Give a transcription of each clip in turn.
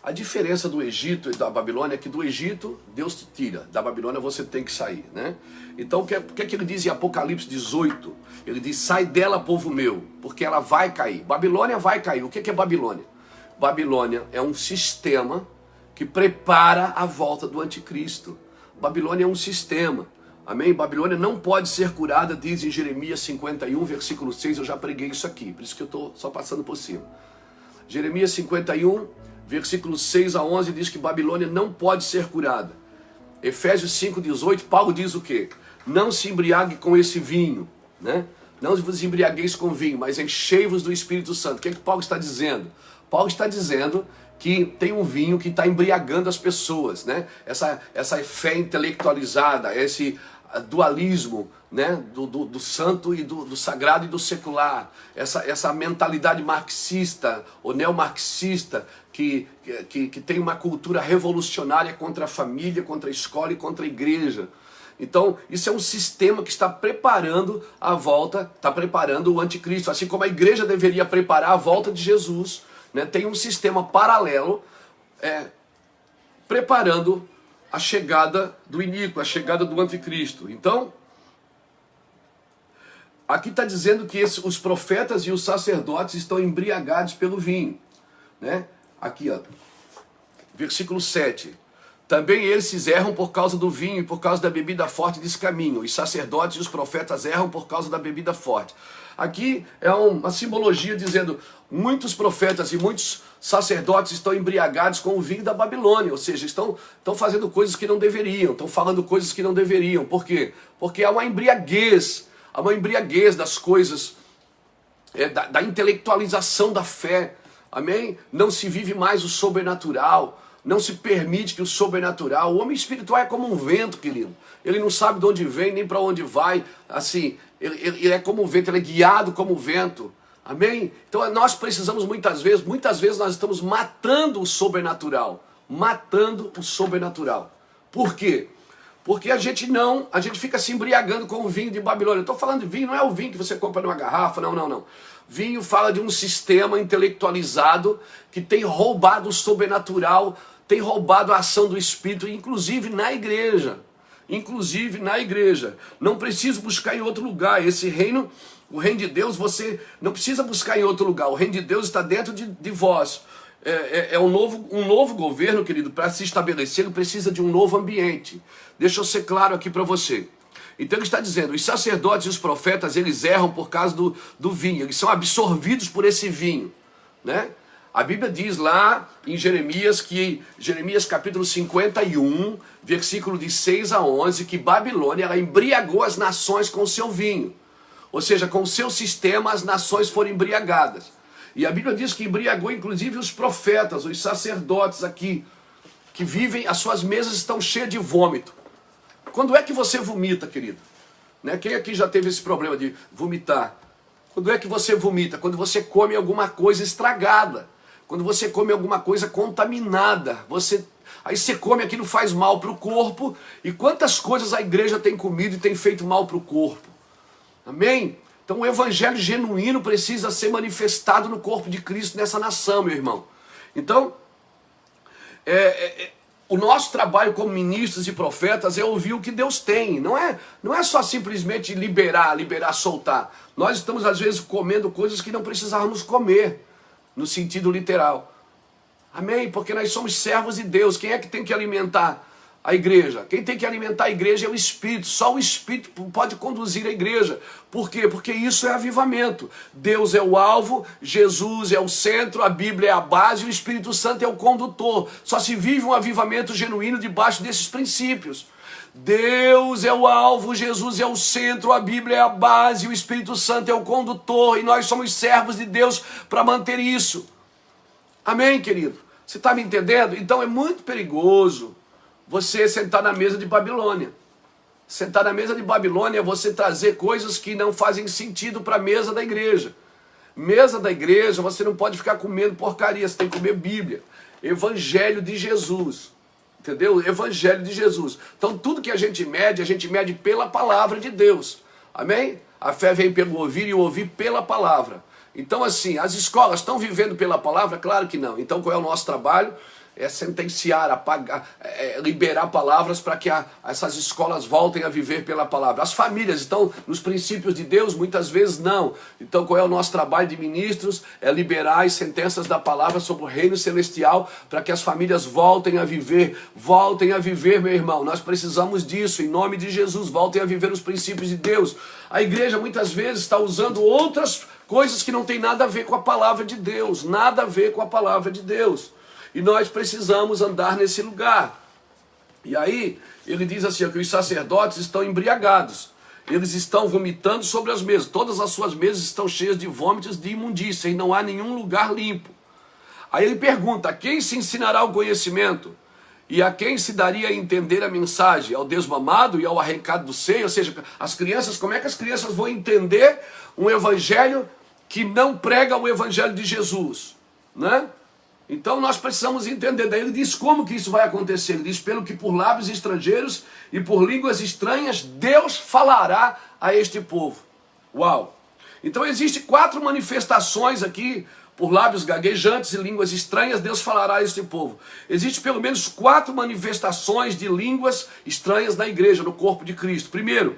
A diferença do Egito e da Babilônia é que do Egito Deus te tira, da Babilônia você tem que sair, né? Então o que é que ele diz em Apocalipse 18? Ele diz, sai dela, povo meu, porque ela vai cair. Babilônia vai cair. O que é Babilônia? Babilônia é um sistema que prepara a volta do anticristo. Babilônia é um sistema, amém? Babilônia não pode ser curada, diz em Jeremias 51, versículo 6, eu já preguei isso aqui, por isso que eu estou só passando por cima. Jeremias 51, versículo 6 a 11, diz que Babilônia não pode ser curada. Efésios 5,18, Paulo diz o quê? Não se embriague com esse vinho, né? Não vos embriagueis com vinho, mas enchei-vos do Espírito Santo. O que é que Paulo está dizendo? Paulo está dizendo que tem um vinho que está embriagando as pessoas, né? Essa fé intelectualizada, esse dualismo, né? do santo e do sagrado e do secular, essa mentalidade marxista ou neomarxista que tem uma cultura revolucionária contra a família, contra a escola e contra a igreja. Então, isso é um sistema que está preparando a volta, está preparando o anticristo, assim como a igreja deveria preparar a volta de Jesus, né? Tem um sistema paralelo preparando a chegada do iníquo, a chegada do anticristo. Então, aqui está dizendo que os profetas e os sacerdotes estão embriagados pelo vinho, né? Aqui, ó, versículo 7. Também eles erram por causa do vinho e por causa da bebida forte desse caminho. Os sacerdotes e os profetas erram por causa da bebida forte. Aqui é uma simbologia dizendo, muitos profetas e muitos sacerdotes estão embriagados com o vinho da Babilônia, ou seja, estão fazendo coisas que não deveriam, estão falando coisas que não deveriam. Por quê? Porque há uma embriaguez das coisas, da intelectualização da fé, amém? Não se vive mais o sobrenatural, não se permite que o sobrenatural, o homem espiritual é como um vento, querido, ele não sabe de onde vem, nem para onde vai, assim, ele é como um vento, ele é guiado como o vento, amém? Então nós precisamos muitas vezes nós estamos matando o sobrenatural, por quê? Porque a gente fica se embriagando com o vinho de Babilônia. Eu estou falando de vinho, não é o vinho que você compra numa garrafa, não. Vinho fala de um sistema intelectualizado que tem roubado o sobrenatural, tem roubado a ação do Espírito, inclusive na igreja. Não precisa buscar em outro lugar. Esse reino, o reino de Deus, você não precisa buscar em outro lugar. O reino de Deus está dentro de vós. Um novo governo, querido, para se estabelecer, ele precisa de um novo ambiente. Deixa eu ser claro aqui para você. Então ele está dizendo, os sacerdotes e os profetas, eles erram por causa do vinho, eles são absorvidos por esse vinho, né? A Bíblia diz lá em Jeremias capítulo 51, versículo de 6 a 11, que Babilônia, ela embriagou as nações com o seu vinho. Ou seja, com o seu sistema as nações foram embriagadas. E a Bíblia diz que embriagou inclusive os profetas, os sacerdotes aqui, que vivem, as suas mesas estão cheias de vômito. Quando é que você vomita, querido? Né? Quem aqui já teve esse problema de vomitar? Quando é que você vomita? Quando você come alguma coisa estragada. Quando você come alguma coisa contaminada. Aí você come aquilo, faz mal para o corpo. E quantas coisas a igreja tem comido e tem feito mal para o corpo? Amém? Então o evangelho genuíno precisa ser manifestado no corpo de Cristo nessa nação, meu irmão. Então, o nosso trabalho como ministros e profetas é ouvir o que Deus tem. Não é só simplesmente liberar, soltar. Nós estamos às vezes comendo coisas que não precisávamos comer, no sentido literal. Amém? Porque nós somos servos de Deus. Quem é que tem que alimentar a igreja? Quem tem que alimentar a igreja é o Espírito. Só o Espírito pode conduzir a igreja. Por quê? Porque isso é avivamento. Deus é o alvo, Jesus é o centro, a Bíblia é a base, o Espírito Santo é o condutor. Só se vive um avivamento genuíno debaixo desses princípios. Deus é o alvo, Jesus é o centro, a Bíblia é a base, o Espírito Santo é o condutor, e nós somos servos de Deus para manter isso. Amém, querido? Você está me entendendo? Então é muito perigoso você sentar na mesa de Babilônia. Sentar na mesa de Babilônia é você trazer coisas que não fazem sentido para a mesa da igreja. Mesa da igreja, você não pode ficar comendo porcaria, você tem que comer Bíblia. Evangelho de Jesus. Entendeu? Evangelho de Jesus. Então tudo que a gente mede pela palavra de Deus. Amém? A fé vem pelo ouvir e o ouvir pela palavra. Então assim, as escolas estão vivendo pela palavra? Claro que não. Então qual é o nosso trabalho? é sentenciar, apagar, liberar palavras para que essas escolas voltem a viver pela palavra. As famílias estão nos princípios de Deus? Muitas vezes não. Então qual é o nosso trabalho de ministros? É liberar as sentenças da palavra sobre o reino celestial para que as famílias voltem a viver, meu irmão. Nós precisamos disso, em nome de Jesus, voltem a viver os princípios de Deus. A igreja muitas vezes está usando outras coisas que não tem nada a ver com a palavra de Deus, nada a ver com a palavra de Deus. E nós precisamos andar nesse lugar. E aí, ele diz assim, que os sacerdotes estão embriagados. Eles estão vomitando sobre as mesas. Todas as suas mesas estão cheias de vômitos de imundícia e não há nenhum lugar limpo. Aí ele pergunta, a quem se ensinará o conhecimento? E a quem se daria a entender a mensagem? Ao desmamado e ao arrancado do seio? Ou seja, as crianças, como é que as crianças vão entender um evangelho que não prega o evangelho de Jesus? Né? Então nós precisamos entender. Daí ele diz como que isso vai acontecer. Ele diz, pelo que por lábios estrangeiros e por línguas estranhas, Deus falará a este povo. Uau! Então existem 4 manifestações aqui, por lábios gaguejantes e línguas estranhas, Deus falará a este povo. Existem pelo menos 4 manifestações de línguas estranhas na igreja, no corpo de Cristo. Primeiro,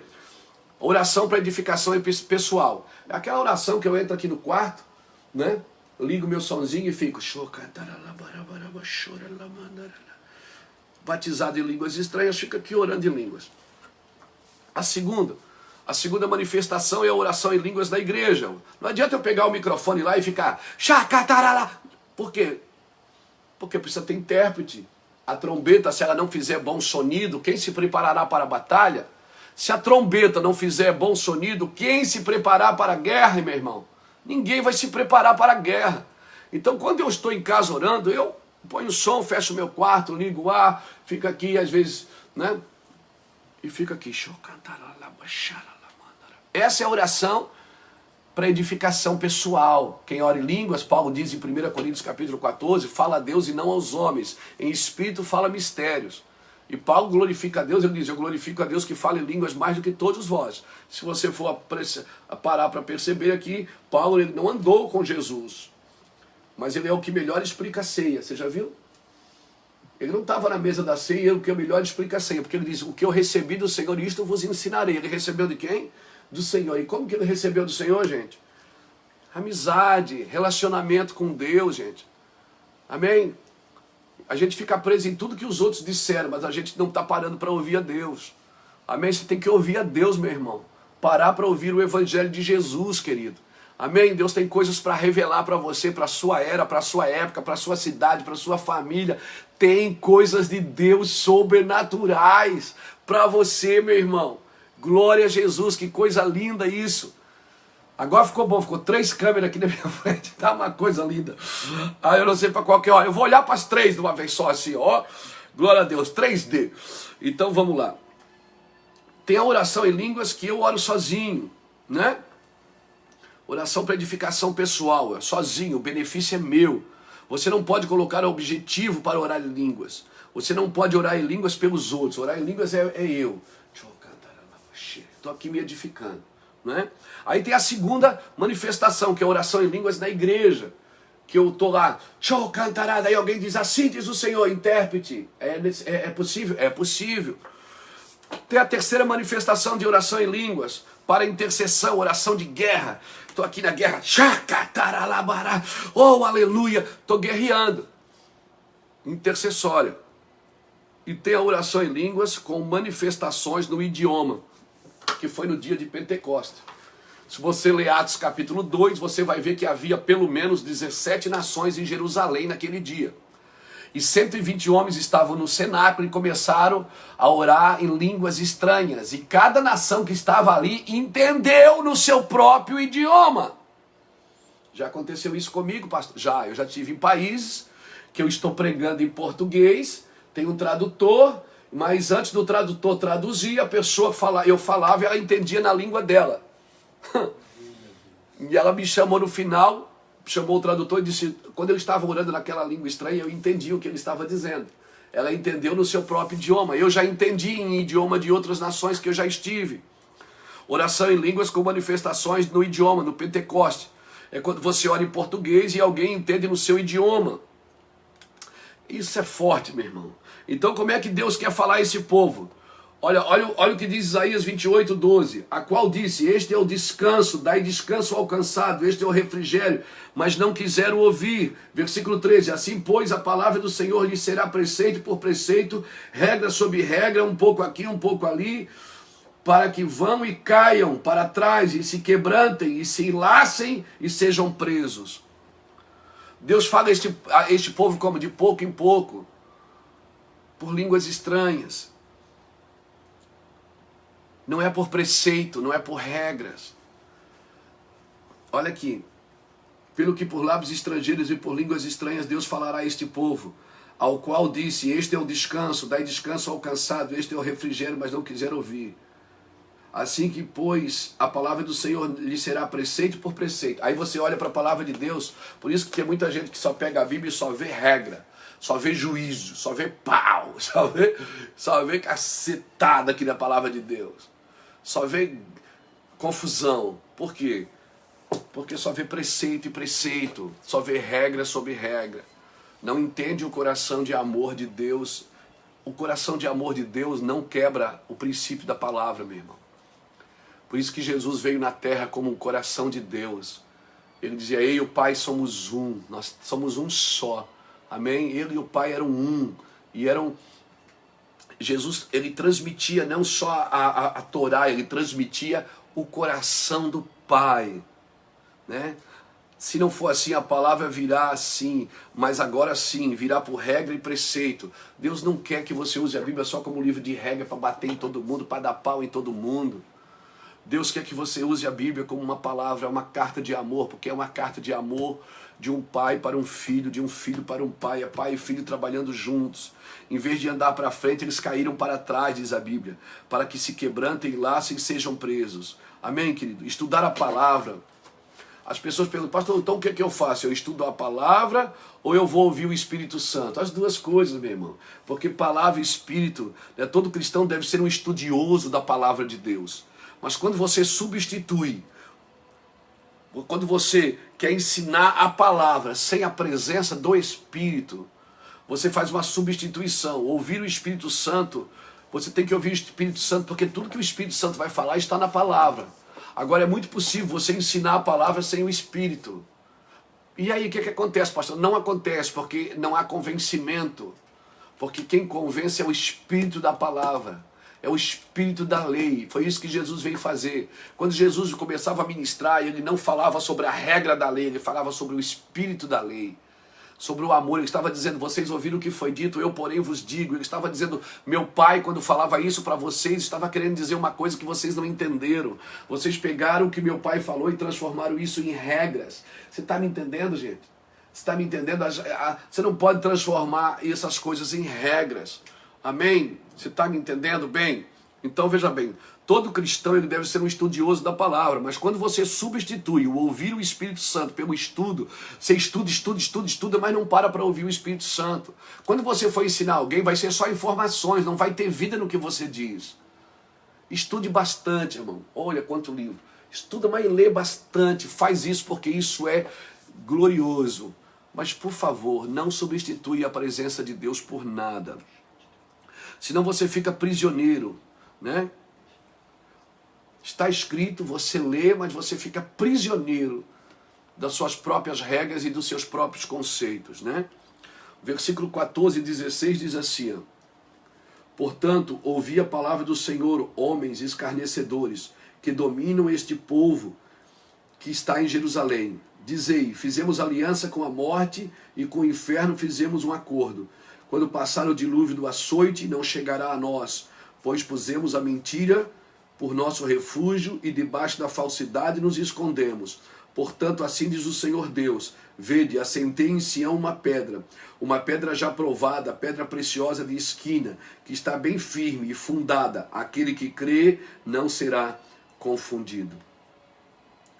oração para edificação pessoal. É aquela oração que eu entro aqui no quarto, né? Ligo meu sonzinho e fico batizado em línguas estranhas, fico aqui orando em línguas. A segunda manifestação é a oração em línguas da igreja. Não adianta eu pegar o microfone lá e ficar Por quê? Porque precisa ter intérprete. A trombeta, se ela não fizer bom sonido, quem se preparará para a batalha? Se a trombeta não fizer bom sonido, quem se preparar para a guerra, meu irmão? Ninguém vai se preparar para a guerra. Então, quando eu estou em casa orando, eu ponho o som, fecho o meu quarto, ligo o ar, fico aqui, às vezes, né? E fico aqui. Essa é a oração para edificação pessoal. Quem ora em línguas, Paulo diz em 1 Coríntios capítulo 14, fala a Deus e não aos homens. Em espírito fala mistérios. E Paulo glorifica a Deus, ele diz, eu glorifico a Deus que fala em línguas mais do que todos vós. Se você for parar para perceber aqui, Paulo ele não andou com Jesus, mas ele é o que melhor explica a ceia, você já viu? Ele não estava na mesa da ceia, ele é o que melhor explica a ceia, porque ele diz, o que eu recebi do Senhor, isto eu vos ensinarei. Ele recebeu de quem? Do Senhor. E como que ele recebeu do Senhor, gente? Amizade, relacionamento com Deus, gente. Amém? A gente fica preso em tudo que os outros disseram, mas a gente não está parando para ouvir a Deus. Amém? Você tem que ouvir a Deus, meu irmão. Parar para ouvir o evangelho de Jesus, querido. Amém? Deus tem coisas para revelar para você, para a sua era, para a sua época, para a sua cidade, para a sua família. Tem coisas de Deus sobrenaturais para você, meu irmão. Glória a Jesus, que coisa linda isso. Agora ficou bom, ficou 3 câmeras aqui na minha frente, tá uma coisa linda. Aí eu não sei para qual que é, ó, eu vou olhar para as 3 de uma vez só assim, ó. Glória a Deus, 3D. Então vamos lá. Tem a oração em línguas que eu oro sozinho, né? Oração para edificação pessoal, sozinho, o benefício é meu. Você não pode colocar objetivo para orar em línguas. Você não pode orar em línguas pelos outros. Orar em línguas é eu. Estou aqui me edificando. Né? Aí tem a segunda manifestação, que é a oração em línguas na igreja. Que eu estou lá, daí alguém diz, assim diz o Senhor, intérprete. É possível? É possível. Tem a terceira manifestação de oração em línguas, para intercessão, oração de guerra. Estou aqui na guerra, oh aleluia, estou guerreando. Intercessória. E tem a oração em línguas com manifestações no idioma, que foi no dia de Pentecostes. Se você ler Atos capítulo 2, você vai ver que havia pelo menos 17 nações em Jerusalém naquele dia. E 120 homens estavam no cenáculo e começaram a orar em línguas estranhas. E cada nação que estava ali entendeu no seu próprio idioma. Já aconteceu isso comigo, pastor? Já, eu já estive em países que eu estou pregando em português, tem um tradutor, mas antes do tradutor traduzir, a pessoa eu falava e ela entendia na língua dela. E ela me chamou no final, chamou o tradutor e disse, quando eu estava orando naquela língua estranha, eu entendi o que ele estava dizendo. Ela entendeu no seu próprio idioma. Eu já entendi em idioma de outras nações que eu já estive. Oração em línguas com manifestações no idioma, no Pentecoste. É quando você ora em português e alguém entende no seu idioma. Isso é forte, meu irmão. Então como é que Deus quer falar a esse povo? Olha o que diz Isaías 28:12, a qual disse, este é o descanso, dai descanso ao cansado, este é o refrigério, mas não quiseram ouvir. Versículo 13, assim pois a palavra do Senhor lhes será preceito por preceito, regra sobre regra, um pouco aqui, um pouco ali, para que vão e caiam para trás e se quebrantem e se enlacem e sejam presos. Deus fala a este povo como de pouco em pouco, por línguas estranhas. Não é por preceito, não é por regras. Olha aqui. Pelo que por lábios estrangeiros e por línguas estranhas Deus falará a este povo, ao qual disse, este é o descanso, dai descanso ao cansado, este é o refrigério, mas não quiseram ouvir. Assim que, pois, a palavra do Senhor lhe será preceito por preceito. Aí você olha para a palavra de Deus, por isso que tem muita gente que só pega a Bíblia e só vê regra, só vê juízo, só vê pau, só vê cacetada aqui na palavra de Deus. Só vê confusão. Por quê? Porque só vê preceito e preceito, só vê regra sobre regra. Não entende o coração de amor de Deus. O coração de amor de Deus não quebra o princípio da palavra, meu irmão. Por isso que Jesus veio na terra como um coração de Deus. Ele dizia, eu e o Pai somos um, nós somos um só. Amém? Ele e o Pai eram um. E eram... Jesus, ele transmitia não só a Torá, ele transmitia o coração do Pai. Né? Se não for assim, a palavra virá assim, mas agora sim, virá por regra e preceito. Deus não quer que você use a Bíblia só como livro de regra para bater em todo mundo, para dar pau em todo mundo. Deus quer que você use a Bíblia como uma palavra, uma carta de amor, porque é uma carta de amor de um pai para um filho, de um filho para um pai, é pai e filho trabalhando juntos. Em vez de andar para frente, eles caíram para trás, diz a Bíblia, para que se quebrantem, laçem e sejam presos. Amém, querido? Estudar a palavra. As pessoas perguntam, pastor, então o que é que eu faço? Eu estudo a palavra ou eu vou ouvir o Espírito Santo? As duas coisas, meu irmão. Porque palavra e Espírito, né, todo cristão deve ser um estudioso da palavra de Deus. Mas quando você substitui, quando você quer ensinar a palavra sem a presença do Espírito, você faz uma substituição. Ouvir o Espírito Santo, você tem que ouvir o Espírito Santo, porque tudo que o Espírito Santo vai falar está na palavra. Agora é muito possível você ensinar a palavra sem o Espírito. E aí o que acontece, pastor? Não acontece, porque não há convencimento. Porque quem convence é o Espírito da palavra. É o Espírito da lei. Foi isso que Jesus veio fazer. Quando Jesus começava a ministrar, ele não falava sobre a regra da lei, ele falava sobre o Espírito da lei. Sobre o amor, ele estava dizendo, vocês ouviram o que foi dito, eu porém vos digo. Ele estava dizendo, meu pai, quando falava isso para vocês, estava querendo dizer uma coisa que vocês não entenderam. Vocês pegaram o que meu pai falou e transformaram isso em regras. Você está me entendendo, gente? Você está me entendendo? Você não pode transformar essas coisas em regras. Amém? Você está me entendendo bem? Então veja bem, todo cristão ele deve ser um estudioso da palavra, mas quando você substitui o ouvir o Espírito Santo pelo estudo, você estuda, mas não para ouvir o Espírito Santo. Quando você for ensinar alguém, vai ser só informações, não vai ter vida no que você diz. Estude bastante, irmão. Olha quanto livro. Estuda, mas lê bastante. Faz isso porque isso é glorioso. Mas, por favor, não substitui a presença de Deus por nada. Senão você fica prisioneiro, né? Está escrito, você lê, mas você fica prisioneiro das suas próprias regras e dos seus próprios conceitos, né? Versículo 14 e 16 diz assim, ó, portanto, ouvi a palavra do Senhor, homens escarnecedores, que dominam este povo que está em Jerusalém. Dizei, fizemos aliança com a morte e com o inferno fizemos um acordo. Quando passar o dilúvio do açoite, não chegará a nós, pois pusemos a mentira por nosso refúgio e debaixo da falsidade nos escondemos. Portanto, assim diz o Senhor Deus, vede, assentei em Sião uma pedra já provada, pedra preciosa de esquina, que está bem firme e fundada. Aquele que crê não será confundido.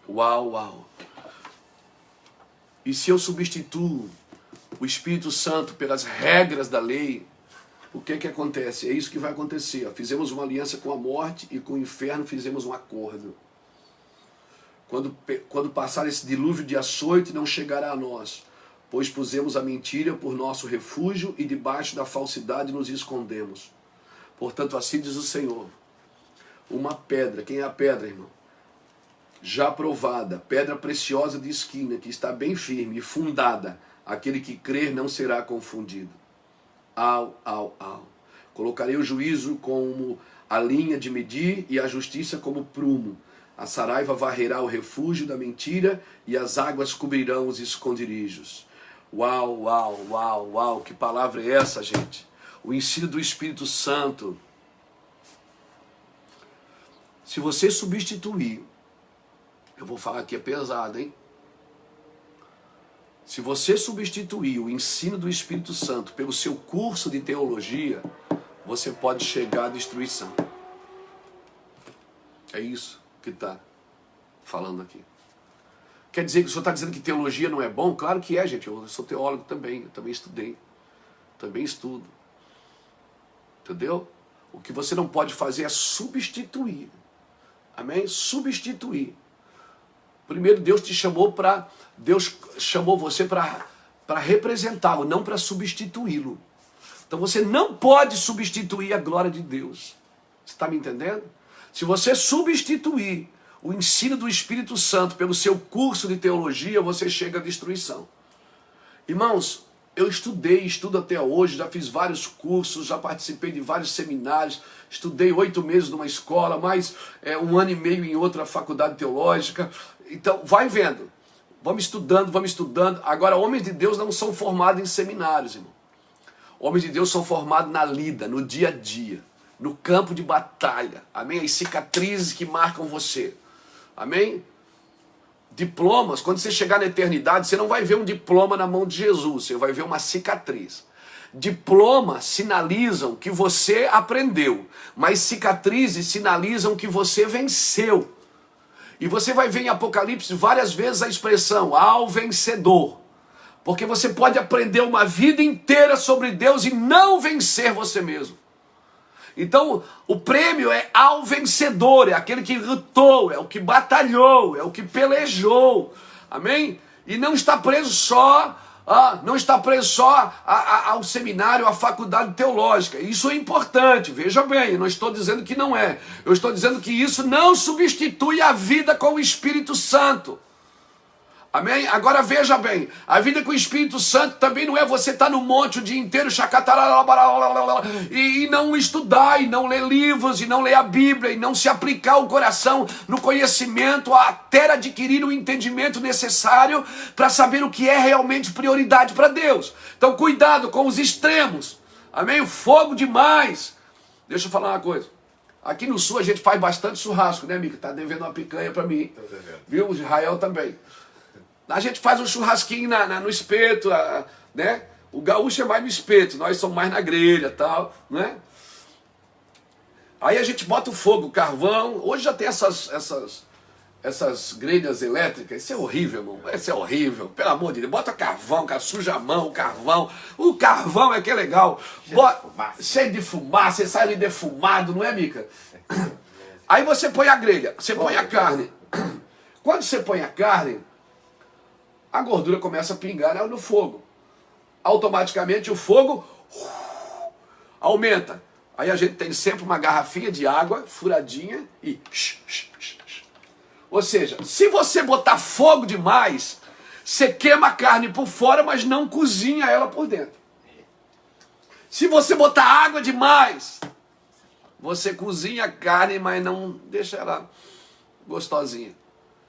Uau, uau. E se eu substituo o Espírito Santo pelas regras da lei, o que acontece? É isso que vai acontecer. Ó. Fizemos uma aliança com a morte e com o inferno fizemos um acordo. Quando passar esse dilúvio de açoite, não chegará a nós, pois pusemos a mentira por nosso refúgio e debaixo da falsidade nos escondemos. Portanto, assim diz o Senhor, uma pedra, quem é a pedra, irmão? Já provada, pedra preciosa de esquina, que está bem firme e fundada, aquele que crer não será confundido. Au. Colocarei o juízo como a linha de medir e a justiça como prumo. A saraiva varrerá o refúgio da mentira e as águas cobrirão os esconderijos. Uau, que palavra é essa, gente? O ensino do Espírito Santo. Se você substituir, eu vou falar aqui é pesado, hein? Se você substituir o ensino do Espírito Santo pelo seu curso de teologia, você pode chegar à destruição. É isso que está falando aqui. Quer dizer que o senhor está dizendo que teologia não é bom? Claro que é, gente. Eu sou teólogo também, eu também estudei. Também estudo. Entendeu? O que você não pode fazer é substituir. Amém? Substituir. Primeiro Deus chamou você para representá-lo, não para substituí-lo. Então você não pode substituir a glória de Deus. Você está me entendendo? Se você substituir o ensino do Espírito Santo pelo seu curso de teologia, você chega à destruição. Irmãos, eu estudo até hoje, já fiz vários cursos, já participei de vários seminários, estudei 8 meses numa escola, mais 1 ano e meio em outra faculdade teológica. Então, vai vendo. Vamos estudando. Agora, homens de Deus não são formados em seminários, irmão. Homens de Deus são formados na lida, no dia a dia, no campo de batalha. Amém? As cicatrizes que marcam você. Amém? Diplomas, quando você chegar na eternidade, você não vai ver um diploma na mão de Jesus, você vai ver uma cicatriz. Diplomas sinalizam que você aprendeu, mas cicatrizes sinalizam que você venceu. E você vai ver em Apocalipse várias vezes a expressão, ao vencedor. Porque você pode aprender uma vida inteira sobre Deus e não vencer você mesmo. Então, o prêmio é ao vencedor, é aquele que lutou, é o que batalhou, é o que pelejou. Amém? E não está preso só ao seminário, à faculdade teológica. Isso é importante, veja bem, eu não estou dizendo que não é. Eu estou dizendo que isso não substitui a vida com o Espírito Santo. Amém? Agora veja bem, a vida com o Espírito Santo também não é você estar no monte o dia inteiro e não estudar, e não ler livros, e não ler a Bíblia, e não se aplicar o coração no conhecimento até adquirir o entendimento necessário para saber o que é realmente prioridade para Deus. Então cuidado com os extremos. Amém? O fogo demais. Deixa eu falar uma coisa. Aqui no sul a gente faz bastante churrasco, né, Mica? Tá devendo uma picanha para mim. Viu? O Israel também. A gente faz um churrasquinho no espeto, né? O gaúcho é mais no espeto, nós somos mais na grelha e tal, né? Aí a gente bota o fogo, o carvão. Hoje já tem essas grelhas elétricas. Isso é horrível, irmão. Isso é horrível. Pelo amor de Deus. Bota carvão, cara, suja a mão, o carvão. O carvão é que é legal. Cheio de fumaça, você sai ali defumado, não é, Mica? Aí você põe a grelha, você põe a carne. Quando você põe a carne, a gordura começa a pingar no fogo. Automaticamente o fogo aumenta. Aí a gente tem sempre uma garrafinha de água furadinha e... Ou seja, se você botar fogo demais, você queima a carne por fora, mas não cozinha ela por dentro. Se você botar água demais, você cozinha a carne, mas não deixa ela gostosinha.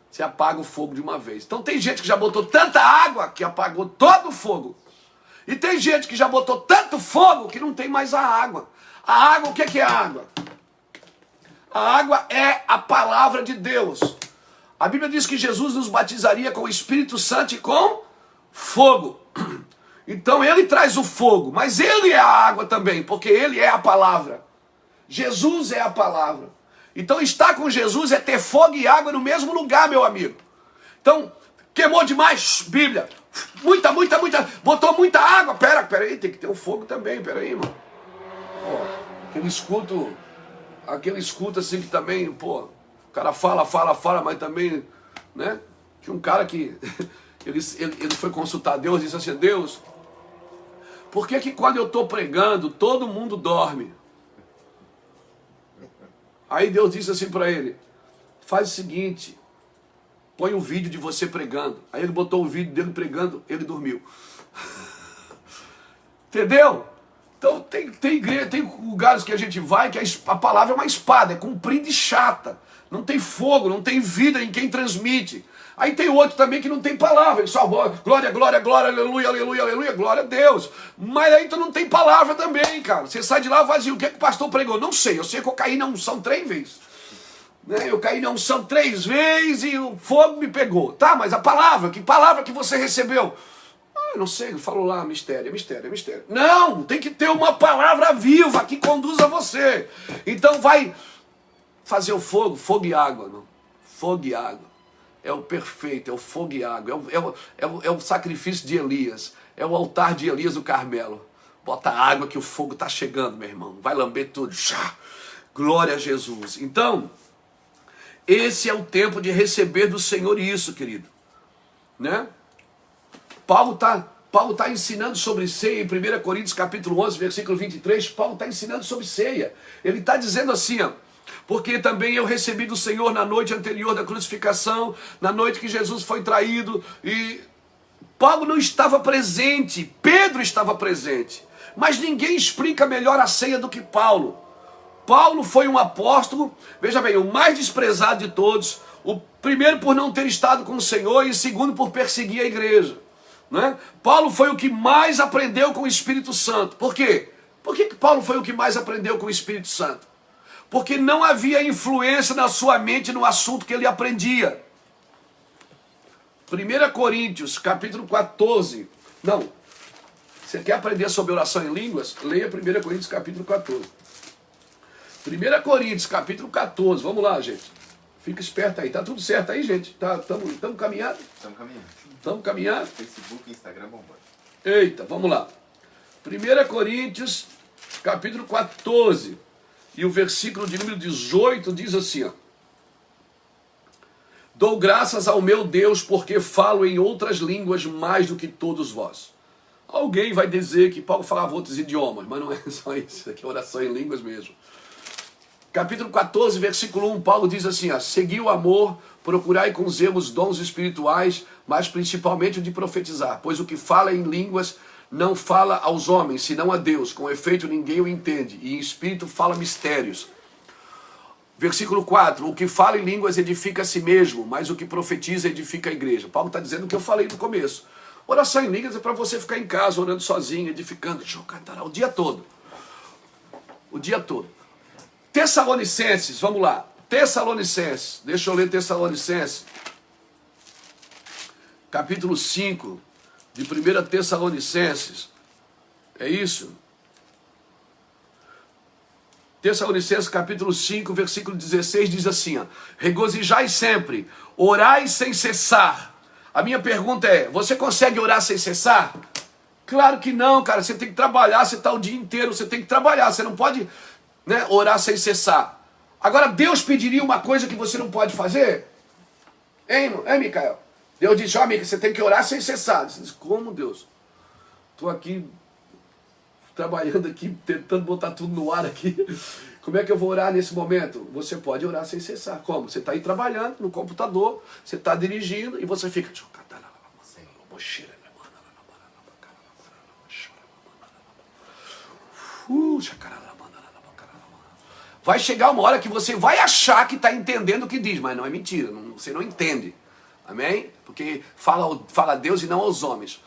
Você apaga o fogo de uma vez. Então tem gente que já botou tanta água que apagou todo o fogo. E tem gente que já botou tanto fogo que não tem mais a água. A água, o que é a água? A água é a palavra de Deus. A Bíblia diz que Jesus nos batizaria com o Espírito Santo e com fogo. Então ele traz o fogo, mas ele é a água também, porque ele é a palavra. Jesus é a palavra. Então estar com Jesus é ter fogo e água no mesmo lugar, meu amigo. Então, queimou demais, Bíblia. Muita, botou muita água. Pera aí, tem que ter o fogo também, pera aí, irmão. Aquele escuto assim que também, o cara fala, mas também, né? Tinha um cara que ele foi consultar Deus e disse assim: Deus, por que que quando eu estou pregando, todo mundo dorme? Aí Deus disse assim para ele: faz o seguinte, põe um vídeo de você pregando. Aí ele botou o vídeo dele pregando, ele dormiu. Entendeu? Então tem igreja, tem lugares que a gente vai que a palavra é uma espada, é comprida e chata. Não tem fogo, não tem vida em quem transmite. Aí tem outro também que não tem palavra, ele só glória, glória, glória, aleluia, aleluia, aleluia, glória a Deus. Mas aí tu não tem palavra também, cara. Você sai de lá vazio. O que é que o pastor pregou? Não sei, eu sei que eu caí na unção 3 vezes. Né? Eu caí na unção 3 vezes e o fogo me pegou. Tá, mas a palavra que você recebeu? Ah, não sei, falou lá, mistério, é mistério, é mistério. Não, tem que ter uma palavra viva que conduza você. Então vai fazer o fogo, fogo e água, não? Fogo e água. É o perfeito, é o fogo e água, é o sacrifício de Elias, é o altar de Elias do Carmelo. Bota água que o fogo está chegando, meu irmão, vai lamber tudo. Glória a Jesus. Então, esse é o tempo de receber do Senhor isso, querido. Né? Paulo tá ensinando sobre ceia em 1 Coríntios capítulo 11, versículo 23, Paulo está ensinando sobre ceia. Ele está dizendo assim, ó: porque também eu recebi do Senhor na noite anterior da crucificação, na noite que Jesus foi traído, e Paulo não estava presente, Pedro estava presente, mas ninguém explica melhor a ceia do que Paulo. Paulo foi um apóstolo, veja bem, o mais desprezado de todos, o primeiro por não ter estado com o Senhor e o segundo por perseguir a igreja. Né? Paulo foi o que mais aprendeu com o Espírito Santo. Por quê? Por que Paulo foi o que mais aprendeu com o Espírito Santo? Porque não havia influência na sua mente no assunto que ele aprendia. 1 Coríntios, capítulo 14. Não. Você quer aprender sobre oração em línguas? Leia 1 Coríntios, capítulo 14. 1 Coríntios, capítulo 14. Vamos lá, gente. Fica esperto aí. Tá tudo certo aí, gente? Estamos caminhando? Estamos caminhando. Estamos caminhando? Facebook, Instagram, bombando. Eita, vamos lá. 1 Coríntios, capítulo 14. E o versículo de número 18 diz assim, ó: dou graças ao meu Deus porque falo em outras línguas mais do que todos vós. Alguém vai dizer que Paulo falava outros idiomas, mas não é só isso, aqui é oração em línguas mesmo. Capítulo 14, versículo 1, Paulo diz assim, ó: segui o amor, procurai com zelo os dons espirituais, mas principalmente o de profetizar, pois o que fala em línguas não fala aos homens, senão a Deus, com efeito ninguém o entende, e em espírito fala mistérios. Versículo 4, o que fala em línguas edifica a si mesmo, mas o que profetiza edifica a igreja. Paulo está dizendo o que eu falei no começo. Oração em línguas é para você ficar em casa, orando sozinho, edificando, o dia todo. O dia todo. Tessalonicenses, vamos lá. Tessalonicenses, deixa eu ler Tessalonicenses. Capítulo 5, de 1 Tessalonicenses. É isso? Tessalonicenses capítulo 5, versículo 16 diz assim, ó: regozijai sempre, orai sem cessar. A minha pergunta é, você consegue orar sem cessar? Claro que não, cara, você tem que trabalhar, você está o dia inteiro, você tem que trabalhar, você não pode, né, orar sem cessar. Agora, Deus pediria uma coisa que você não pode fazer? Hein, Micael? Deus disse, ó, Mica, você tem que orar sem cessar. Você diz, como, Deus? Estou aqui trabalhando aqui, tentando botar tudo no ar aqui. Como é que eu vou orar nesse momento? Você pode orar sem cessar. Como? Você está aí trabalhando no computador, você está dirigindo e você fica... Vai chegar uma hora que você vai achar que está entendendo o que diz, mas não é mentira, você não entende. Amém? Porque fala a Deus e não aos homens.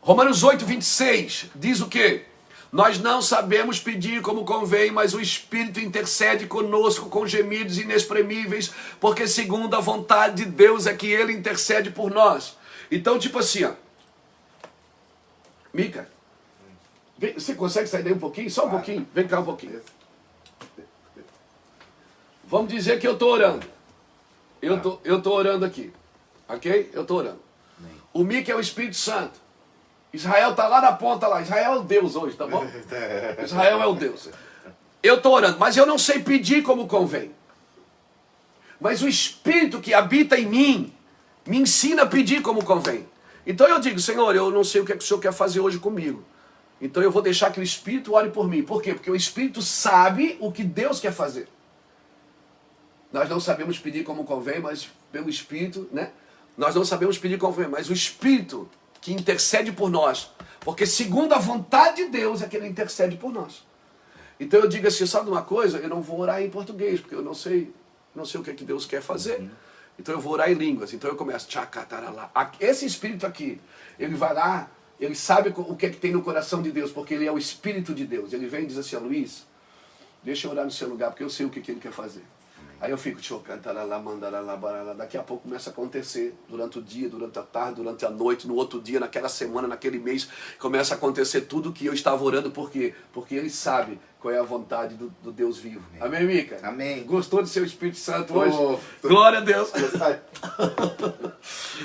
Romanos 8, 26 diz o quê? Nós não sabemos pedir como convém, mas o Espírito intercede conosco com gemidos inexprimíveis, porque segundo a vontade de Deus é que Ele intercede por nós. Então, tipo assim, ó. Mica, você consegue sair daí um pouquinho? Só um pouquinho? Vem cá um pouquinho. Vamos dizer que eu estou orando. Eu tô orando aqui. Ok? Eu estou orando. O Mica é o Espírito Santo. Israel está lá na ponta lá. Israel é o Deus hoje, tá bom? Israel é o Deus. Eu estou orando, mas eu não sei pedir como convém. Mas o Espírito que habita em mim me ensina a pedir como convém. Então eu digo, Senhor, eu não sei o que é que o Senhor quer fazer hoje comigo. Então eu vou deixar que o Espírito ore por mim. Por quê? Porque o Espírito sabe o que Deus quer fazer. Nós não sabemos pedir como convém, mas pelo Espírito, né? Nós não sabemos pedir como convém, mas o Espírito que intercede por nós. Porque segundo a vontade de Deus é que Ele intercede por nós. Então eu digo assim, sabe uma coisa? Eu não vou orar em português, porque eu não sei o que é que Deus quer fazer. Então eu vou orar em línguas. Então eu começo, tchacataralá. Esse Espírito aqui, ele vai lá, ele sabe o que é que tem no coração de Deus, porque ele é o Espírito de Deus. Ele vem e diz assim, Luiz, deixa eu orar no seu lugar, porque eu sei o que ele quer fazer. Aí eu fico, daqui a pouco começa a acontecer, durante o dia, durante a tarde, durante a noite, no outro dia, naquela semana, naquele mês, começa a acontecer tudo que eu estava orando, por quê? Porque ele sabe qual é a vontade do Deus vivo. Amém, Mica? Amém. Gostou do seu Espírito Santo hoje? Glória a Deus.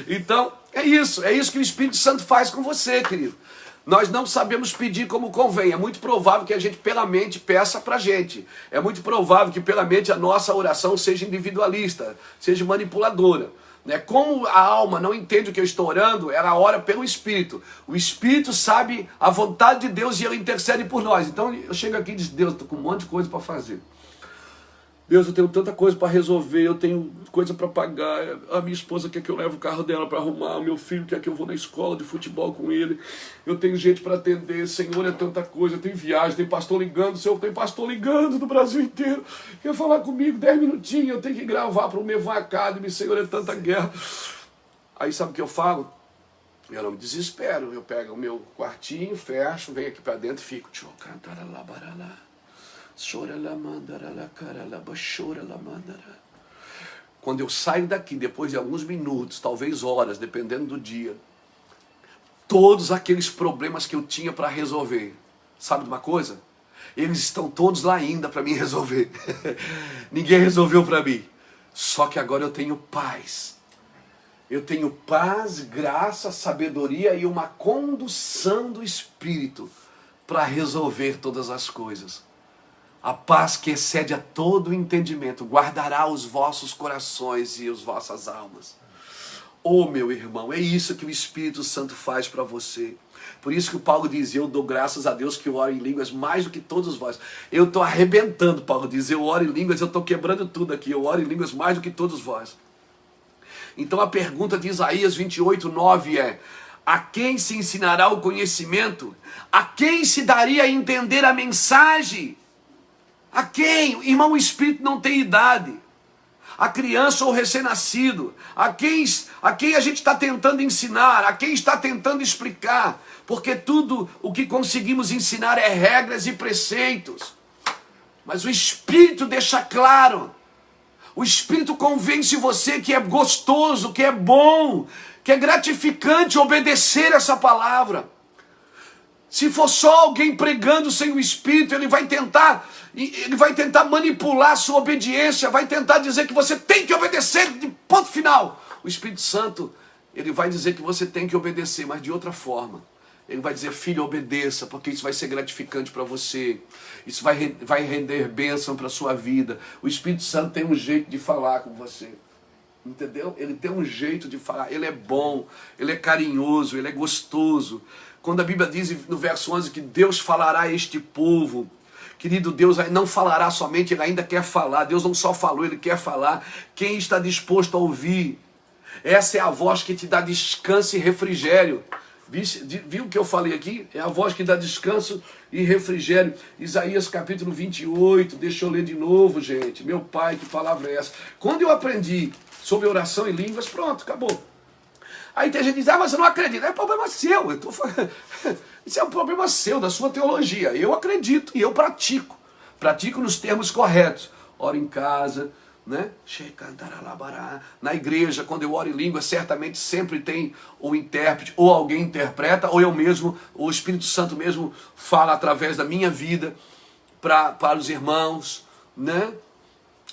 Então, é isso que o Espírito Santo faz com você, querido. Nós não sabemos pedir como convém. É muito provável que a gente pela mente peça pra gente. É muito provável que pela mente a nossa oração seja individualista, seja manipuladora. Como a alma não entende o que eu estou orando, ela ora pelo Espírito. O Espírito sabe a vontade de Deus e ele intercede por nós. Então eu chego aqui e digo, Deus, estou com um monte de coisa para fazer. Deus, eu tenho tanta coisa para resolver, eu tenho coisa para pagar, a minha esposa quer que eu leve o carro dela para arrumar, o meu filho quer que eu vou na escola de futebol com ele, eu tenho gente para atender, Senhor, é tanta coisa, tem viagem, tem pastor ligando, Senhor, tem pastor ligando do Brasil inteiro, quer falar comigo 10 minutinhos, eu tenho que gravar para o Mevan Academy, Senhor, é tanta guerra. Aí sabe o que eu falo? Eu não me desespero, eu pego o meu quartinho, fecho, venho aqui para dentro e fico, quando eu saio daqui, depois de alguns minutos, talvez horas, dependendo do dia, todos aqueles problemas que eu tinha para resolver, sabe de uma coisa? Eles estão todos lá ainda para mim resolver. Ninguém resolveu para mim. Só que agora eu tenho paz. Eu tenho paz, graça, sabedoria e uma condução do Espírito para resolver todas as coisas. A paz que excede a todo entendimento guardará os vossos corações e as vossas almas. Oh, meu irmão, é isso que o Espírito Santo faz para você. Por isso que o Paulo diz, eu dou graças a Deus que eu oro em línguas mais do que todos vós. Eu estou arrebentando, Paulo diz, eu oro em línguas, eu estou quebrando tudo aqui, eu oro em línguas mais do que todos vós. Então a pergunta de Isaías 28:9 é, a quem se ensinará o conhecimento? A quem se daria a entender a mensagem? A quem? Irmão, o Espírito não tem idade. A criança ou o recém-nascido. A quem a gente está tentando ensinar, a quem está tentando explicar. Porque tudo o que conseguimos ensinar é regras e preceitos. Mas o Espírito deixa claro. O Espírito convence você que é gostoso, que é bom, que é gratificante obedecer essa palavra. Se for só alguém pregando sem o Espírito, ele vai tentar manipular a sua obediência, vai tentar dizer que você tem que obedecer de ponto final. O Espírito Santo, ele vai dizer que você tem que obedecer, mas de outra forma. Ele vai dizer, filho, obedeça, porque isso vai ser gratificante para você. Isso vai render bênção para a sua vida. O Espírito Santo tem um jeito de falar com você. Entendeu? Ele tem um jeito de falar. Ele é bom, ele é carinhoso, ele é gostoso. Quando a Bíblia diz no verso 11 que Deus falará a este povo, querido, Deus não falará somente, ele ainda quer falar. Deus não só falou, ele quer falar. Quem está disposto a ouvir? Essa é a voz que te dá descanso e refrigério. Viu o que eu falei aqui? É a voz que dá descanso e refrigério. Isaías capítulo 28, deixa eu ler de novo, gente. Meu pai, que palavra é essa? Quando eu aprendi sobre oração em línguas, pronto, acabou. Aí tem gente que diz, mas eu não acredito. É problema seu. Isso é um problema seu, da sua teologia. Eu acredito e eu pratico. Pratico nos termos corretos. Oro em casa, né? Na igreja, quando eu oro em língua, certamente sempre tem um intérprete, ou alguém interpreta, ou eu mesmo, o Espírito Santo mesmo fala através da minha vida para os irmãos, né?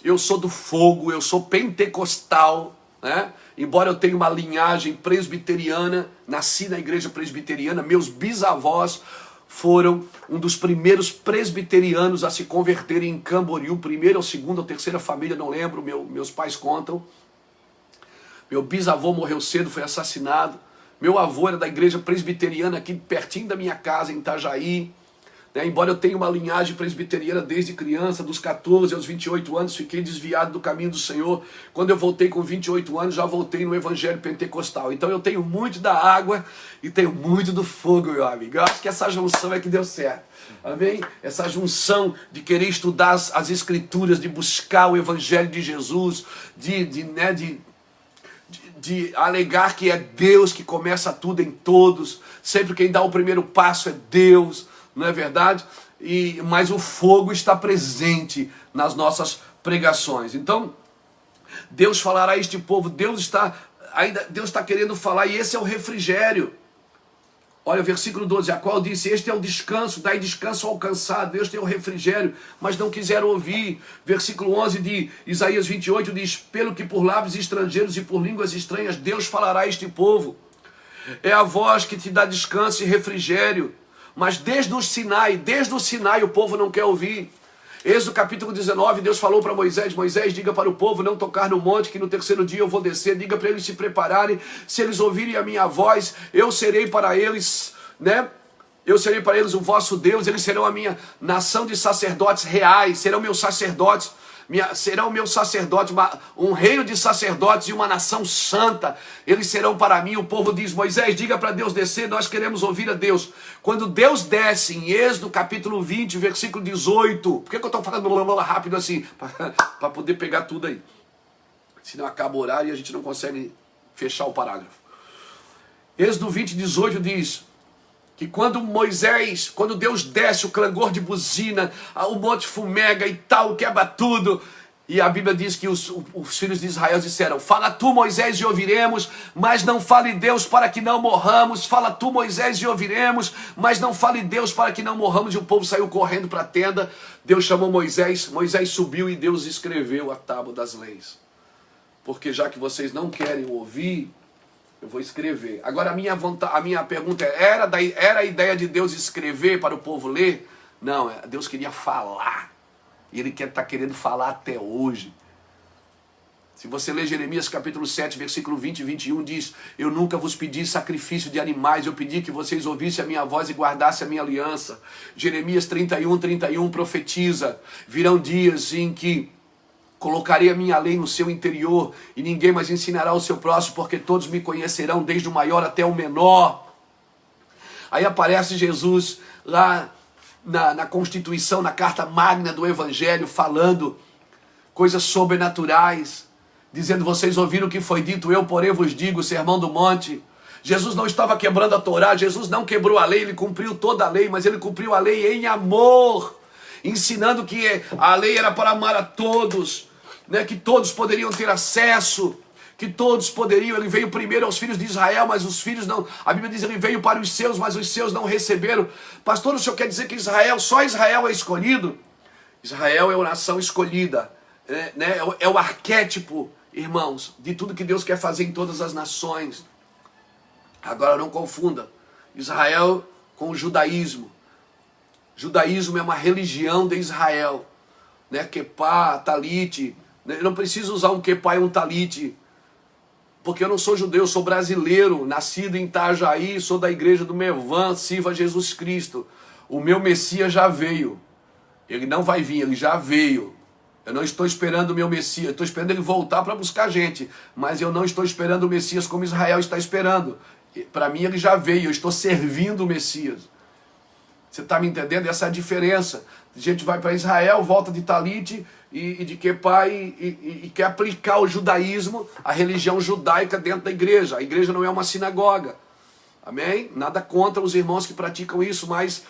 Eu sou do fogo, eu sou pentecostal, né? Embora eu tenha uma linhagem presbiteriana, nasci na igreja presbiteriana, meus bisavós foram um dos primeiros presbiterianos a se converterem em Camboriú, primeira ou segunda ou terceira família, não lembro, meus pais contam. Meu bisavô morreu cedo, foi assassinado, Meu avô era da igreja presbiteriana aqui pertinho da minha casa, em Itajaí. Embora eu tenha uma linhagem presbiteriana desde criança, dos 14 aos 28 anos, fiquei desviado do caminho do Senhor. Quando eu voltei com 28 anos, já voltei no evangelho pentecostal. Então eu tenho muito da água e tenho muito do fogo, meu amigo. Eu acho que essa junção é que deu certo. Amém? Essa junção de querer estudar as escrituras, de buscar o evangelho de Jesus, de alegar que é Deus que começa tudo em todos. Sempre quem dá o primeiro passo é Deus. Não é verdade? Mas o fogo está presente nas nossas pregações. Então, Deus falará a este povo, Deus está querendo falar, e esse é o refrigério. Olha, versículo 12, a qual disse, este é o descanso, dai descanso ao cansado, este é o refrigério, mas não quiseram ouvir. Versículo 11 de Isaías 28 diz, pelo que por lábios estrangeiros e por línguas estranhas, Deus falará a este povo. É a voz que te dá descanso e refrigério. Mas desde o Sinai o povo não quer ouvir. Êxodo capítulo 19, Deus falou para Moisés, Moisés, diga para o povo não tocar no monte, que no terceiro dia eu vou descer, diga para eles se prepararem, se eles ouvirem a minha voz, eu serei para eles, né? Eu serei para eles o vosso Deus, eles serão a minha nação de sacerdotes reais, serão meus sacerdotes, serão meus sacerdotes, um reino de sacerdotes e uma nação santa. Eles serão para mim. O povo diz, Moisés, diga para Deus descer, nós queremos ouvir a Deus. Quando Deus desce em Êxodo capítulo 20, versículo 18, por que eu estou falando rápido assim? Para poder pegar tudo aí. Senão acaba o horário e a gente não consegue fechar o parágrafo. Êxodo 20, 18 diz que quando Deus desce, o clangor de buzina, o monte fumega e tal, quebra tudo. E a Bíblia diz que os filhos de Israel disseram, fala tu, Moisés, e ouviremos, mas não fale Deus para que não morramos. Fala tu, Moisés, e ouviremos, mas não fale Deus para que não morramos. E o povo saiu correndo para a tenda. Deus chamou Moisés, Moisés subiu e Deus escreveu a tábua das leis. Porque já que vocês não querem ouvir, eu vou escrever. Agora a minha pergunta é, era a ideia de Deus escrever para o povo ler? Não, Deus queria falar. E Ele está querendo falar até hoje. Se você ler Jeremias capítulo 7, versículo 20 e 21, diz, eu nunca vos pedi sacrifício de animais, eu pedi que vocês ouvissem a minha voz e guardassem a minha aliança. Jeremias 31, 31 profetiza, virão dias em que colocarei a minha lei no seu interior e ninguém mais ensinará o seu próximo, porque todos me conhecerão, desde o maior até o menor. Aí aparece Jesus lá na Constituição, na Carta Magna do Evangelho, falando coisas sobrenaturais, dizendo, vocês ouviram o que foi dito, eu porém vos digo, Sermão do Monte. Jesus não estava quebrando a Torá, Jesus não quebrou a lei, Ele cumpriu toda a lei, mas Ele cumpriu a lei em amor, ensinando que a lei era para amar a todos, né, que todos poderiam ter acesso, que todos poderiam. Ele veio primeiro aos filhos de Israel, mas os filhos não. A Bíblia diz que ele veio para os seus, mas os seus não receberam. Pastor, o senhor quer dizer que só Israel é escolhido? Israel é uma nação escolhida, né? É o arquétipo, irmãos, de tudo que Deus quer fazer em todas as nações. Agora não confunda Israel com o judaísmo. Judaísmo é uma religião de Israel, né? Quepá, talite. Eu não preciso usar um quepá e um talite, porque eu não sou judeu, eu sou brasileiro, nascido em Itajaí, sou da igreja do Mevan, sirvo a Jesus Cristo. O meu Messias já veio. Ele não vai vir, ele já veio. Eu não estou esperando o meu Messias, estou esperando ele voltar para buscar gente, mas eu não estou esperando o Messias como Israel está esperando. Para mim ele já veio, eu estou servindo o Messias. Você está me entendendo? Essa é a diferença. A gente vai para Israel, volta de talite e de quepá e quer aplicar o judaísmo, a religião judaica dentro da igreja. A igreja não é uma sinagoga. Amém? Nada contra os irmãos que praticam isso, mas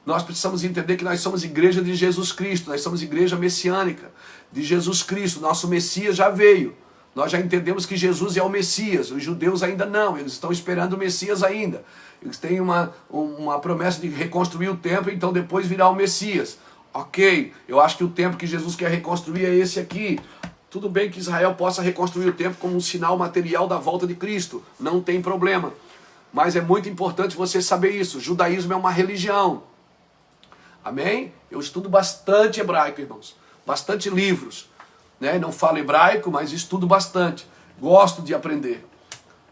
nós precisamos entender que nós somos igreja de Jesus Cristo, nós somos igreja messiânica de Jesus Cristo. Nosso Messias já veio. Nós já entendemos que Jesus é o Messias. Os judeus ainda não, eles estão esperando o Messias ainda. Eles têm uma promessa de reconstruir o templo, então depois virá o Messias. Ok, eu acho que o templo que Jesus quer reconstruir é esse aqui. Tudo bem que Israel possa reconstruir o templo como um sinal material da volta de Cristo. Não tem problema. Mas é muito importante você saber isso. O judaísmo é uma religião. Amém? Eu estudo bastante hebraico, irmãos. Bastante livros. Né? Não falo hebraico, mas estudo bastante. Gosto de aprender.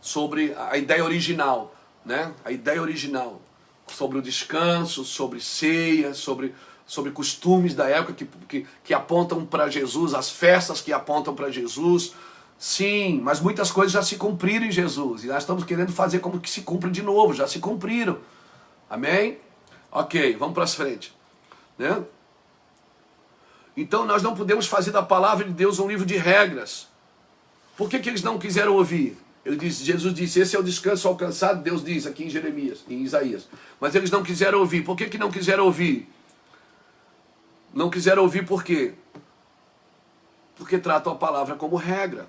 sobre a ideia original, né? A ideia original, sobre o descanso, sobre ceia, sobre costumes da época que apontam para Jesus, as festas que apontam para Jesus. Sim, mas muitas coisas já se cumpriram em Jesus, e nós estamos querendo fazer como que se cumpre de novo, já se cumpriram. Amém? Ok, vamos para frente, né? Então nós não podemos fazer da palavra de Deus um livro de regras. Por que eles não quiseram ouvir? Jesus disse, esse é o descanso alcançado, Deus diz aqui em Jeremias, em Isaías. Mas eles não quiseram ouvir. Por que não quiseram ouvir? Não quiseram ouvir por quê? Porque tratam a palavra como regra.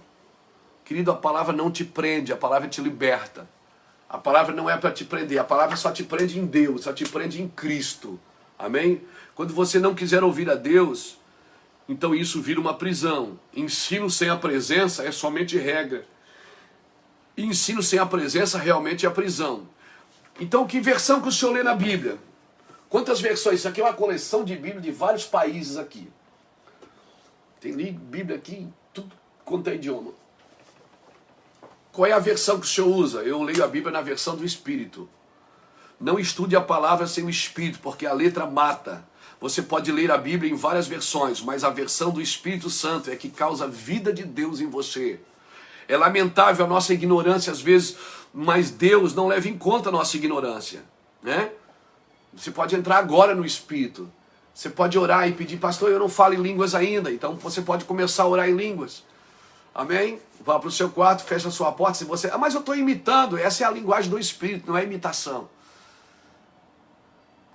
Querido, a palavra não te prende, a palavra te liberta. A palavra não é para te prender, a palavra só te prende em Deus, só te prende em Cristo. Amém? Quando você não quiser ouvir a Deus, então isso vira uma prisão. Ensino sem a presença é somente regra. E ensino sem a presença realmente é a prisão. Então, que versão que o senhor lê na Bíblia? Quantas versões? Isso aqui é uma coleção de Bíblia de vários países aqui. Tem Bíblia aqui em tudo quanto é idioma. Qual é a versão que o senhor usa? Eu leio a Bíblia na versão do Espírito. Não estude a palavra sem o Espírito, porque a letra mata. Você pode ler a Bíblia em várias versões, mas a versão do Espírito Santo é que causa a vida de Deus em você. É lamentável a nossa ignorância às vezes, mas Deus não leva em conta a nossa ignorância, né? Você pode entrar agora no Espírito. Você pode orar e pedir, pastor, eu não falo em línguas ainda. Então você pode começar a orar em línguas. Amém? Vá para o seu quarto, fecha a sua porta. Se você, mas eu estou imitando. Essa é a linguagem do Espírito, não é imitação.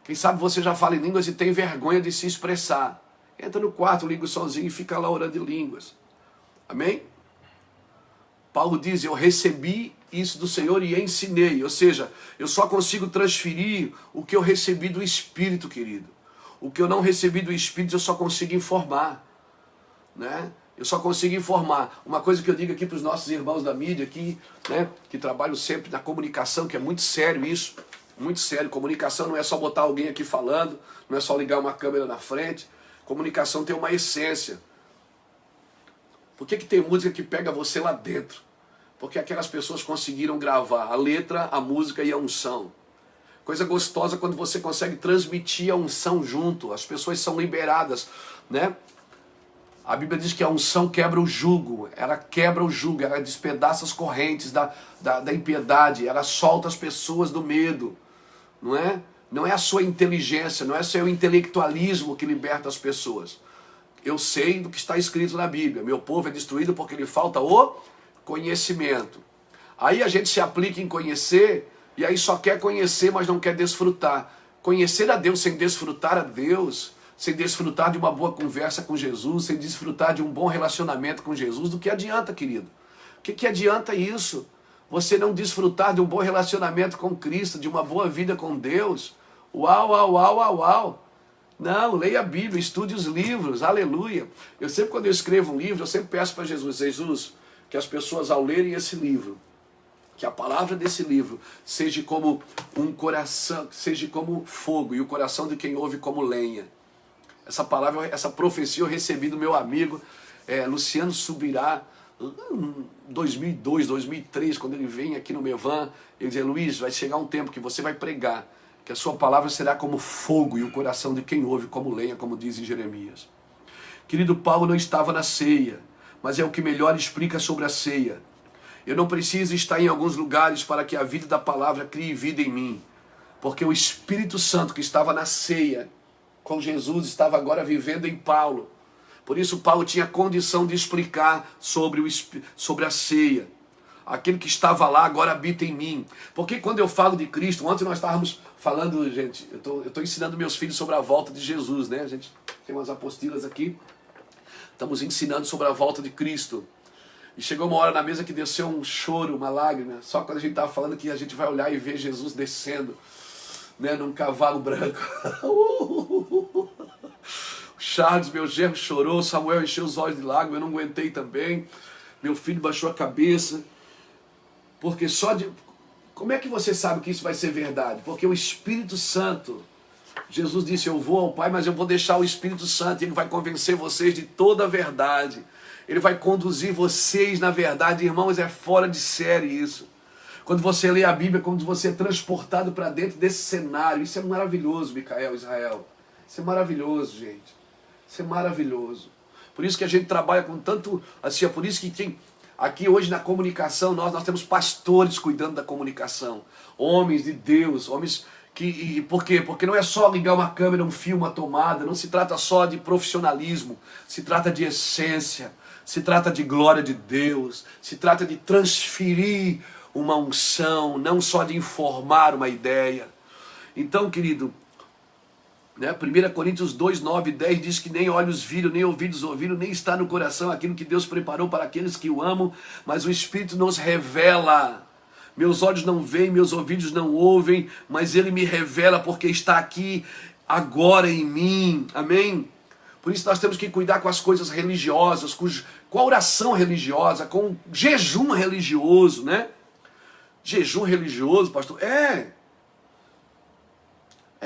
Quem sabe você já fala em línguas e tem vergonha de se expressar. Entra no quarto, liga o sozinho e fica lá orando em línguas. Amém? Paulo diz, eu recebi isso do Senhor e ensinei. Ou seja, eu só consigo transferir o que eu recebi do Espírito, querido. O que eu não recebi do Espírito, eu só consigo informar. Né? Eu só consigo informar. Uma coisa que eu digo aqui para os nossos irmãos da mídia, aqui, né, que trabalham sempre na comunicação, que é muito sério isso. Muito sério. Comunicação não é só botar alguém aqui falando, não é só ligar uma câmera na frente. Comunicação tem uma essência. Por que tem música que pega você lá dentro? Porque aquelas pessoas conseguiram gravar a letra, a música e a unção. Coisa gostosa quando você consegue transmitir a unção junto. As pessoas são liberadas, né? A Bíblia diz que a unção quebra o jugo. Ela quebra o jugo, ela despedaça as correntes da impiedade. Ela solta as pessoas do medo. Não é? Não é a sua inteligência, não é o seu intelectualismo que liberta as pessoas. Eu sei do que está escrito na Bíblia. Meu povo é destruído porque lhe falta o conhecimento. Aí a gente se aplica em conhecer, e aí só quer conhecer, mas não quer desfrutar. Conhecer a Deus sem desfrutar a Deus, sem desfrutar de uma boa conversa com Jesus, sem desfrutar de um bom relacionamento com Jesus, do que adianta, querido? O que adianta isso? Você não desfrutar de um bom relacionamento com Cristo, de uma boa vida com Deus? Uau, uau, uau, uau, uau. Não, leia a Bíblia, estude os livros, aleluia. Eu sempre, quando eu escrevo um livro, eu sempre peço para Jesus, que as pessoas ao lerem esse livro, que a palavra desse livro seja como um coração, seja como fogo, e o coração de quem ouve como lenha. Essa palavra, essa profecia eu recebi do meu amigo Luciano Subirá, em 2002, 2003, quando ele vem aqui no Mevan, ele diz, Luiz, vai chegar um tempo que você vai pregar, que a sua palavra será como fogo e o coração de quem ouve como lenha, como diz em Jeremias. Querido, Paulo não estava na ceia, mas é o que melhor explica sobre a ceia. Eu não preciso estar em alguns lugares para que a vida da palavra crie vida em mim, porque o Espírito Santo que estava na ceia com Jesus estava agora vivendo em Paulo. Por isso Paulo tinha condição de explicar sobre a ceia. Aquele que estava lá agora habita em mim. Porque quando eu falo de Cristo, ontem nós estávamos falando, gente, eu estou ensinando meus filhos sobre a volta de Jesus, né? A gente tem umas apostilas aqui, estamos ensinando sobre a volta de Cristo. E chegou uma hora na mesa que desceu um choro, uma lágrima, só quando a gente estava falando que a gente vai olhar e ver Jesus descendo, né, num cavalo branco. Charles, meu genro, chorou, Samuel encheu os olhos de lágrimas, eu não aguentei também. Meu filho baixou a cabeça. Porque como é que você sabe que isso vai ser verdade? Porque o Espírito Santo, Jesus disse, eu vou ao Pai, mas eu vou deixar o Espírito Santo, ele vai convencer vocês de toda a verdade. Ele vai conduzir vocês na verdade. Irmãos, é fora de série isso. Quando você lê a Bíblia, quando você é transportado para dentro desse cenário. Isso é maravilhoso, Micael, Israel. Isso é maravilhoso, gente. Isso é maravilhoso. Por isso que a gente trabalha com tanto... Assim, é por isso que tem... Aqui hoje na comunicação, nós temos pastores cuidando da comunicação. Homens de Deus, homens que... Por quê? Porque não é só ligar uma câmera, um fio, uma tomada. Não se trata só de profissionalismo. Se trata de essência. Se trata de glória de Deus. Se trata de transferir uma unção, não só de informar uma ideia. Então, querido, né, 1 Coríntios 2, 9 e 10 diz que nem olhos viram, nem ouvidos ouviram, nem está no coração aquilo que Deus preparou para aqueles que o amam, mas o Espírito nos revela. Meus olhos não veem, meus ouvidos não ouvem, mas Ele me revela porque está aqui agora em mim. Amém? Por isso nós temos que cuidar com as coisas religiosas, com a oração religiosa, com o jejum religioso, né? Jejum religioso, pastor? É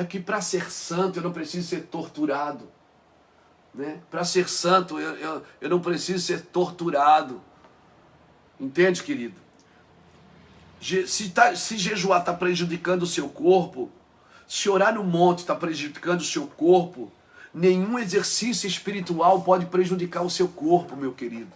que para ser santo eu não preciso ser torturado, né? Para ser santo eu não preciso ser torturado. Entende, querido? Se jejuar está prejudicando o seu corpo, se orar no monte está prejudicando o seu corpo, nenhum exercício espiritual pode prejudicar o seu corpo, meu querido.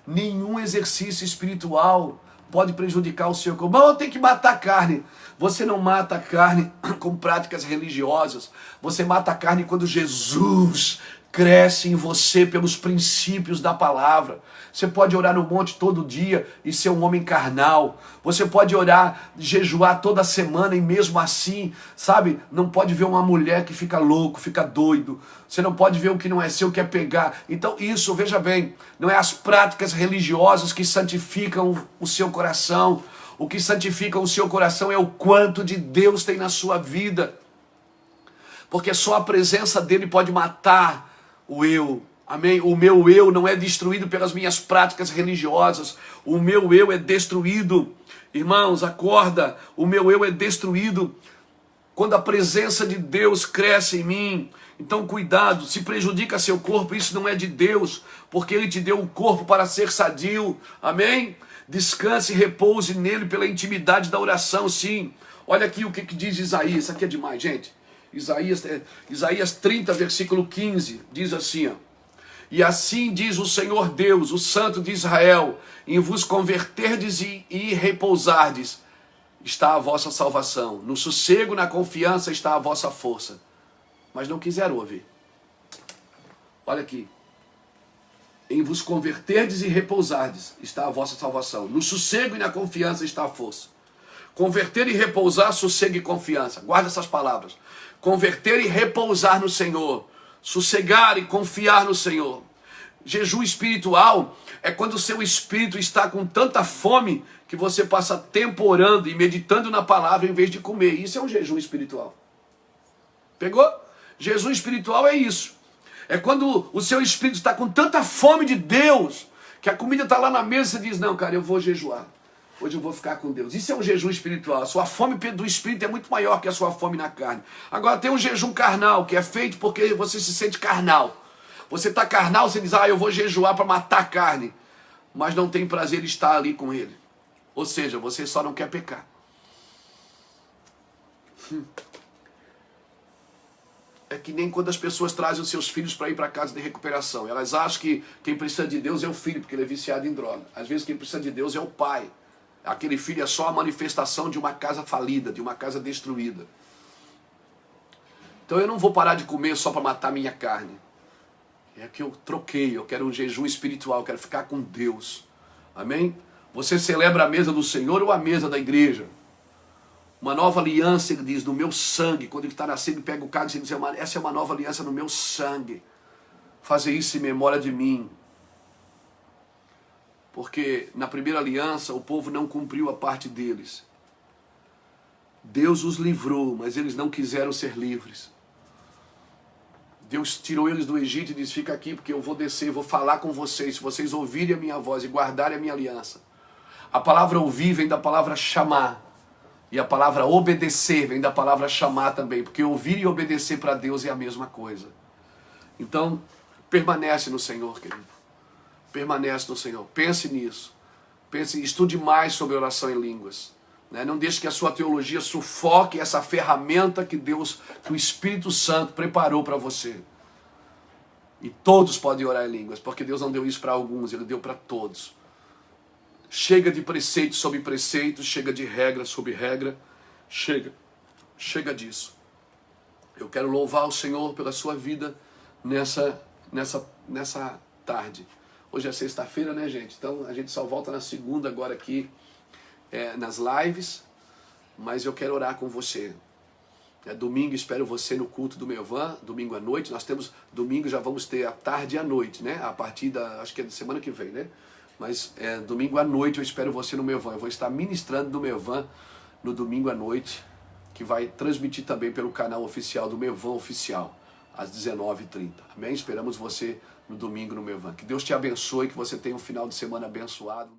Nenhum exercício espiritual pode prejudicar o seu corpo. Mas eu tenho que matar a carne. Você não mata a carne com práticas religiosas. Você mata a carne quando Jesus cresce em você pelos princípios da palavra. Você pode orar no monte todo dia e ser um homem carnal. Você pode orar, jejuar toda semana e mesmo assim, sabe, não pode ver uma mulher que fica louco, fica doido. Você não pode ver o que não é seu, quer pegar. Então isso, veja bem, não é as práticas religiosas que santificam o seu coração. O que santifica o seu coração é o quanto de Deus tem na sua vida. Porque só a presença dele pode matar o eu. Amém? O meu eu não é destruído pelas minhas práticas religiosas. O meu eu é destruído. Irmãos, acorda. O meu eu é destruído quando a presença de Deus cresce em mim. Então cuidado, se prejudica seu corpo, isso não é de Deus, porque Ele te deu um corpo para ser sadio. Amém? Descanse e repouse nele pela intimidade da oração, sim. Olha aqui o que diz Isaías. Isso aqui é demais, gente. Isaías 30, versículo 15, diz assim, ó: e assim diz o Senhor Deus, o Santo de Israel, em vos converterdes e repousardes, está a vossa salvação. No sossego, na confiança está a vossa força. Mas não quiseram ouvir. Olha aqui. Em vos converterdes e repousardes está a vossa salvação. No sossego e na confiança está a força. Converter e repousar, sossego e confiança. Guarda essas palavras. Converter e repousar no Senhor. Sossegar e confiar no Senhor. Jejum espiritual é quando o seu espírito está com tanta fome que você passa tempo orando e meditando na palavra em vez de comer. Isso é um jejum espiritual. Pegou? Jejum espiritual é isso. É quando o seu espírito está com tanta fome de Deus que a comida está lá na mesa e você diz, não, cara, eu vou jejuar. Hoje eu vou ficar com Deus. Isso é um jejum espiritual. A sua fome do espírito é muito maior que a sua fome na carne. Agora tem um jejum carnal, que é feito porque você se sente carnal. Você está carnal, você diz, eu vou jejuar para matar a carne. Mas não tem prazer em estar ali com ele. Ou seja, você só não quer pecar. É que nem quando as pessoas trazem os seus filhos para ir para a casa de recuperação. Elas acham que quem precisa de Deus é o filho, porque ele é viciado em droga. Às vezes quem precisa de Deus é o pai. Aquele filho é só a manifestação de uma casa falida, de uma casa destruída. Então eu não vou parar de comer só para matar minha carne. É que eu troquei, eu quero um jejum espiritual, eu quero ficar com Deus. Amém? Você celebra a mesa do Senhor ou a mesa da igreja? Uma nova aliança, ele diz, no meu sangue. Quando ele está nascendo, ele pega o cálice e diz, essa é uma nova aliança no meu sangue. Fazer isso em memória de mim. Porque na primeira aliança o povo não cumpriu a parte deles. Deus os livrou, mas eles não quiseram ser livres. Deus tirou eles do Egito e disse, fica aqui porque eu vou descer, eu vou falar com vocês, se vocês ouvirem a minha voz e guardarem a minha aliança. A palavra ouvir vem da palavra chamar. E a palavra obedecer vem da palavra chamar também, porque ouvir e obedecer para Deus é a mesma coisa. Então, permanece no Senhor, querido. Permanece no Senhor. Pense nisso. Pense, estude mais sobre oração em línguas. né? Não deixe que a sua teologia sufoque essa ferramenta que o Espírito Santo preparou para você. E todos podem orar em línguas, porque Deus não deu isso para alguns, Ele deu para todos. Chega de preceito sobre preceito, chega de regra sobre regra, chega disso. Eu quero louvar o Senhor pela sua vida nessa tarde. Hoje é sexta-feira, né, gente? Então a gente só volta na segunda agora aqui, nas lives, mas eu quero orar com você. Domingo espero você no culto do Mevan, domingo à noite. Nós temos, domingo já vamos ter a tarde e a noite, né? A partir acho que é da semana que vem, né? Mas domingo à noite eu espero você no Mevan. Eu vou estar ministrando no Mevan no domingo à noite, que vai transmitir também pelo canal oficial do Mevan Oficial, às 19h30. Amém? Esperamos você no domingo no Mevan. Que Deus te abençoe, que você tenha um final de semana abençoado.